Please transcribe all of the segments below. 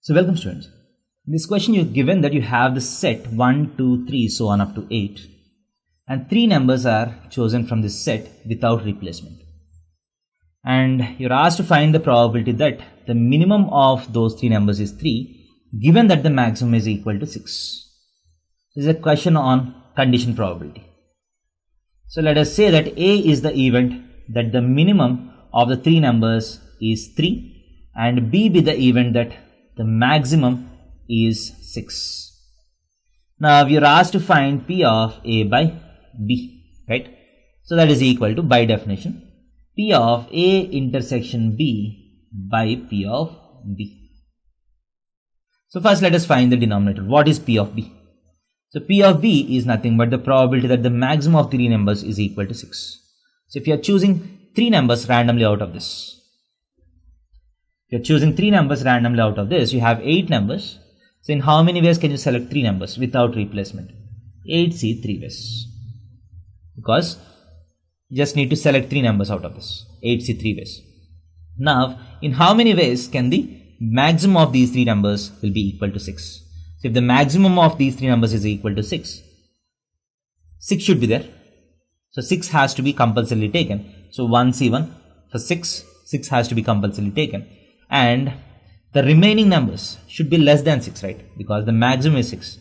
So welcome students. In this question you're given that you have the set 1, 2, 3 so on up to 8 and 3 numbers are chosen from this set without replacement. And you're asked to find the probability that the minimum of those 3 numbers is 3 given that the maximum is equal to 6. This is a question on condition probability. So let us say that A is the event that the minimum of the 3 numbers is 3 and B be the event that the maximum is 6. Now we are asked to find P of A by B, right? So that is equal to, by definition, P of A intersection B by P of B. So first let us find the denominator. What is P of B? So P of B is nothing but the probability that the maximum of 3 numbers is equal to 6. So if you are choosing 3 numbers randomly out of this, if you're choosing 3 numbers randomly out of this, you have 8 numbers. So in how many ways can you select 3 numbers without replacement? 8C 3 ways. Because you just need to select 3 numbers out of this. 8C 3 ways. Now, in how many ways can the maximum of these 3 numbers will be equal to 6? So if the maximum of these 3 numbers is equal to 6, 6 should be there. So 6 has to be compulsorily taken. So 1C1 for 6 has to be compulsorily taken. And the remaining numbers should be less than 6, right? Because the maximum is 6.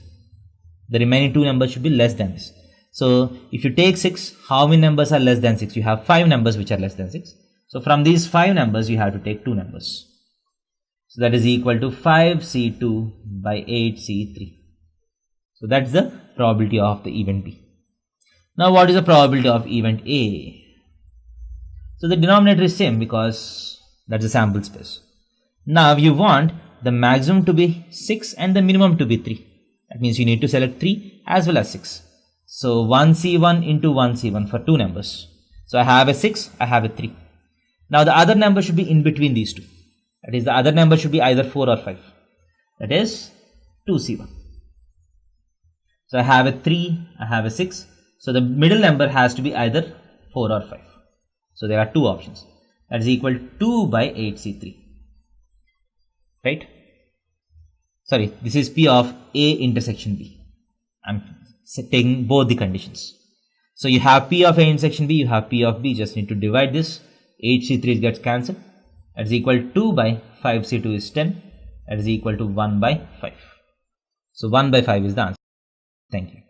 The remaining 2 numbers should be less than this. So if you take 6, how many numbers are less than 6? You have 5 numbers which are less than 6. So from these 5 numbers, you have to take 2 numbers. So that is equal to 5C2 by 8C3. So that's the probability of the event B. Now what is the probability of event A? So the denominator is same because that's the sample space. Now you want the maximum to be 6 and the minimum to be 3. That means you need to select 3 as well as 6. So 1C1 into 1C1 for 2 numbers. So I have a 6, I have a 3. Now the other number should be in between these two. That is, the other number should be either 4 or 5. That is 2C1. So I have a 3, I have a 6. So the middle number has to be either 4 or 5. So there are 2 options. That is equal to 2 by 8C3. Right? Sorry, this is P of A intersection B. I'm taking both the conditions. So you have P of A intersection B, you have P of B. Just need to divide this. 8C3 gets cancelled. That is equal to 2 by 5C2 is 10. That is equal to 1 by 5. So 1 by 5 is the answer. Thank you.